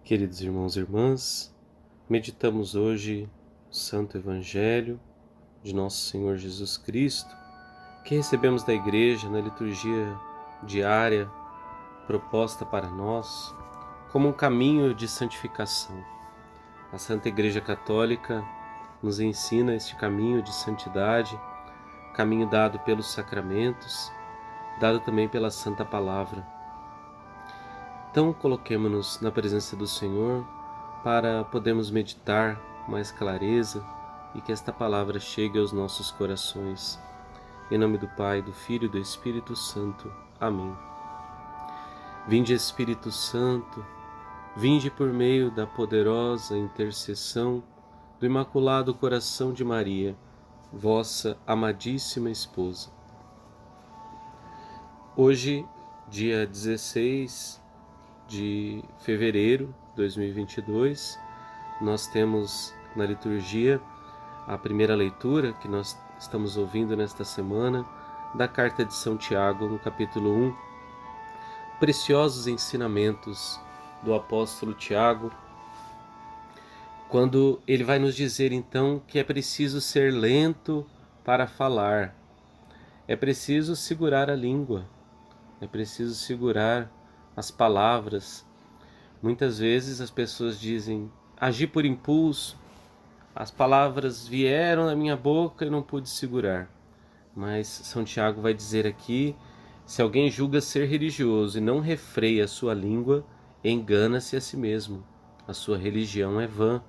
Queridos irmãos e irmãs, meditamos hoje o Santo Evangelho de Nosso Senhor Jesus Cristo, que recebemos da Igreja na liturgia diária proposta para nós como um caminho de santificação. A Santa Igreja Católica nos ensina este caminho de santidade, caminho dado pelos sacramentos, dado também pela Santa Palavra. Então, coloquemo-nos na presença do Senhor para podermos meditar com mais clareza e que esta palavra chegue aos nossos corações. Em nome do Pai, do Filho e do Espírito Santo. Amém. Vinde, Espírito Santo, vinde por meio da poderosa intercessão do Imaculado Coração de Maria, vossa amadíssima esposa. Hoje, dia 16 de fevereiro de 2022, nós temos na liturgia a primeira leitura que nós estamos ouvindo nesta semana da carta de São Tiago, no capítulo 1, preciosos ensinamentos do apóstolo Tiago, quando ele vai nos dizer então que é preciso ser lento para falar, é preciso segurar a língua, é preciso segurar as palavras. Muitas vezes as pessoas dizem: agi por impulso, as palavras vieram na minha boca e não pude segurar. Mas São Tiago vai dizer aqui: se alguém julga ser religioso e não refreia a sua língua, engana-se a si mesmo, a sua religião é vã.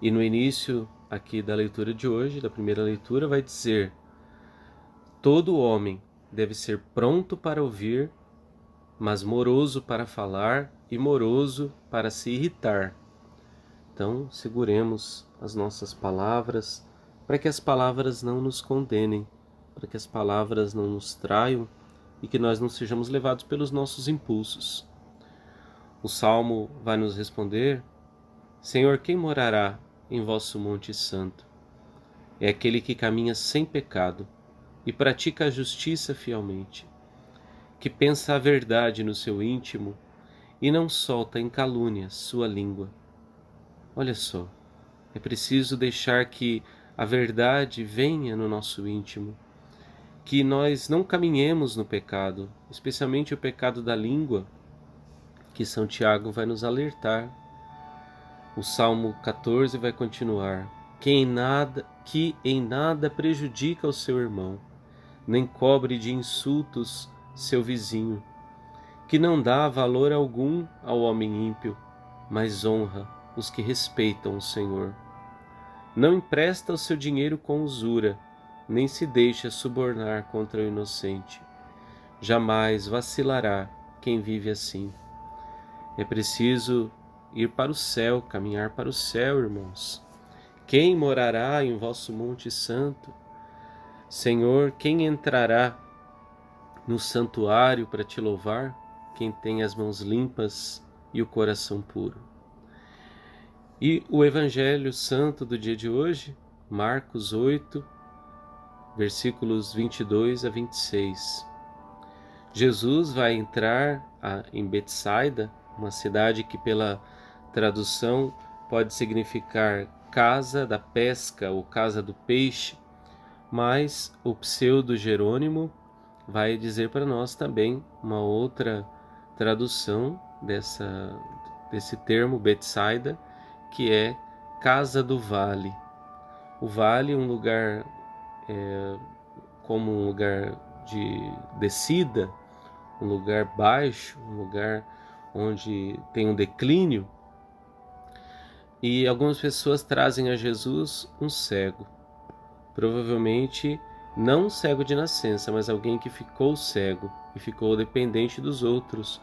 E no início aqui da leitura de hoje, da primeira leitura, vai dizer: todo homem deve ser pronto para ouvir, mas moroso para falar e moroso para se irritar. Então, seguremos as nossas palavras, para que as palavras não nos condenem, para que as palavras não nos traiam e que nós não sejamos levados pelos nossos impulsos. O Salmo vai nos responder: Senhor, quem morará em vosso monte santo? É aquele que caminha sem pecado e pratica a justiça fielmente, que pensa a verdade no seu íntimo e não solta em calúnias sua língua. Olha só, é preciso deixar que a verdade venha no nosso íntimo, que nós não caminhemos no pecado, especialmente o pecado da língua, que São Tiago vai nos alertar. O Salmo 14 vai continuar: que em nada prejudica o seu irmão, nem cobre de insultos seu vizinho, que não dá valor algum ao homem ímpio, mas honra os que respeitam o Senhor. Não empresta o seu dinheiro com usura, nem se deixa subornar contra o inocente. Jamais vacilará quem vive assim. É preciso ir para o céu, caminhar para o céu, irmãos. Quem morará em vosso monte santo? Senhor, quem entrará no santuário para te louvar? Quem tem as mãos limpas e o coração puro. E o Evangelho Santo do dia de hoje, Marcos 8, versículos 22 a 26. Jesus vai entrar em Betsaida, uma cidade que pela tradução pode significar casa da pesca ou casa do peixe, mas o pseudo Jerônimo vai dizer para nós também uma outra tradução desse termo Betsaida, que é casa do vale. O vale é um lugar como um lugar de descida, um lugar baixo, um lugar onde tem um declínio. E algumas pessoas trazem a Jesus um cego, provavelmente não um cego de nascença, mas alguém que ficou cego e ficou dependente dos outros,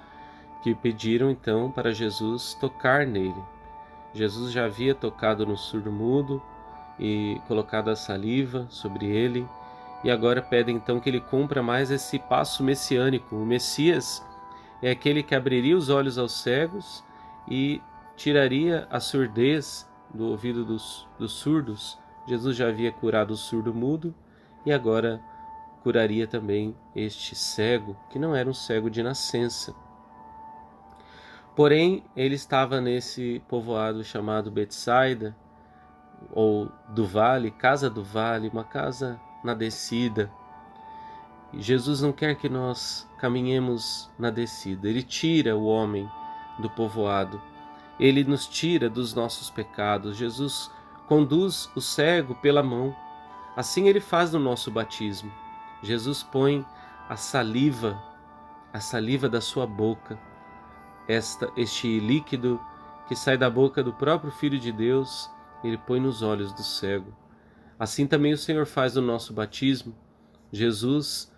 que pediram então para Jesus tocar nele. Jesus já havia tocado no surdo-mudo e colocado a saliva sobre ele, e agora pede então que ele cumpra mais esse passo messiânico. O Messias é aquele que abriria os olhos aos cegos e tiraria a surdez do ouvido dos surdos. Jesus já havia curado o surdo-mudo e agora curaria também este cego, que não era um cego de nascença. Porém, ele estava nesse povoado chamado Betsaida, ou do Vale, Casa do Vale, uma casa na descida. E Jesus não quer que nós caminhemos na descida. Ele tira o homem do povoado. Ele nos tira dos nossos pecados. Jesus conduz o cego pela mão. Assim ele faz no nosso batismo. Jesus põe a saliva da sua boca, este líquido que sai da boca do próprio Filho de Deus, ele põe nos olhos do cego. Assim também o Senhor faz no nosso batismo. Jesus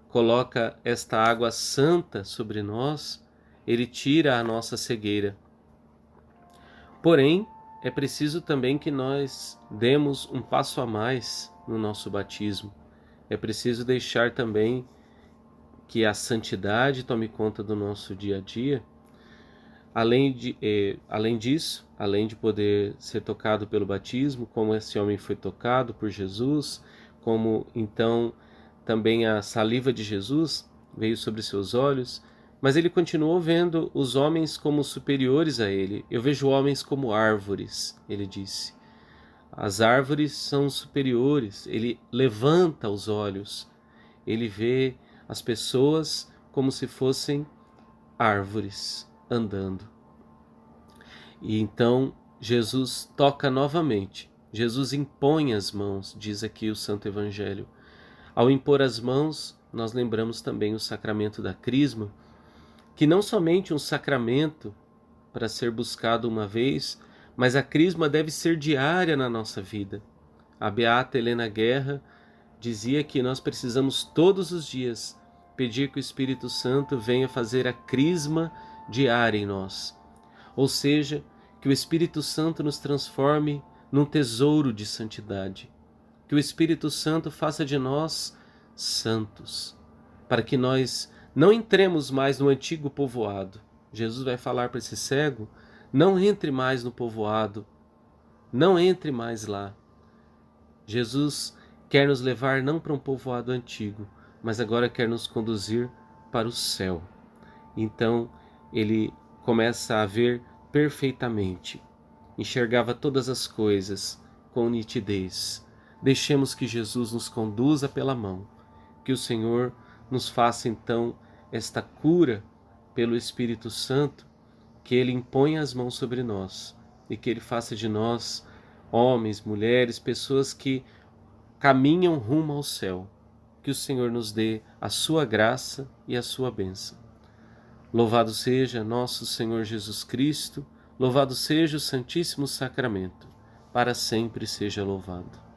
coloca esta água santa sobre nós, ele tira a nossa cegueira. Porém, é preciso também que nós demos um passo a mais no nosso batismo. É preciso deixar também que a santidade tome conta do nosso dia a dia. Além disso, além de poder ser tocado pelo batismo, como esse homem foi tocado por Jesus, como então também a saliva de Jesus veio sobre seus olhos, mas ele continuou vendo os homens como superiores a ele. Eu vejo homens como árvores, ele disse. As árvores são superiores. Ele levanta os olhos, ele vê as pessoas como se fossem árvores andando. E então Jesus toca novamente. Jesus impõe as mãos, diz aqui o Santo Evangelho. Ao impor as mãos, nós lembramos também o sacramento da Crisma, que não somente um sacramento para ser buscado uma vez, mas a Crisma deve ser diária na nossa vida. A beata Helena Guerra dizia que nós precisamos todos os dias pedir que o Espírito Santo venha fazer a Crisma diária em nós. Ou seja, que o Espírito Santo nos transforme num tesouro de santidade. Que o Espírito Santo faça de nós santos, para que nós não entremos mais no antigo povoado. Jesus vai falar para esse cego: não entre mais no povoado, não entre mais lá. Jesus quer nos levar não para um povoado antigo, mas agora quer nos conduzir para o céu. Então ele começa a ver perfeitamente, enxergava todas as coisas com nitidez. Deixemos que Jesus nos conduza pela mão, que o Senhor nos faça então esta cura pelo Espírito Santo, que Ele imponha as mãos sobre nós e que Ele faça de nós homens, mulheres, pessoas que caminham rumo ao céu. Que o Senhor nos dê a sua graça e a sua bênção. Louvado seja nosso Senhor Jesus Cristo, louvado seja o Santíssimo Sacramento, para sempre seja louvado.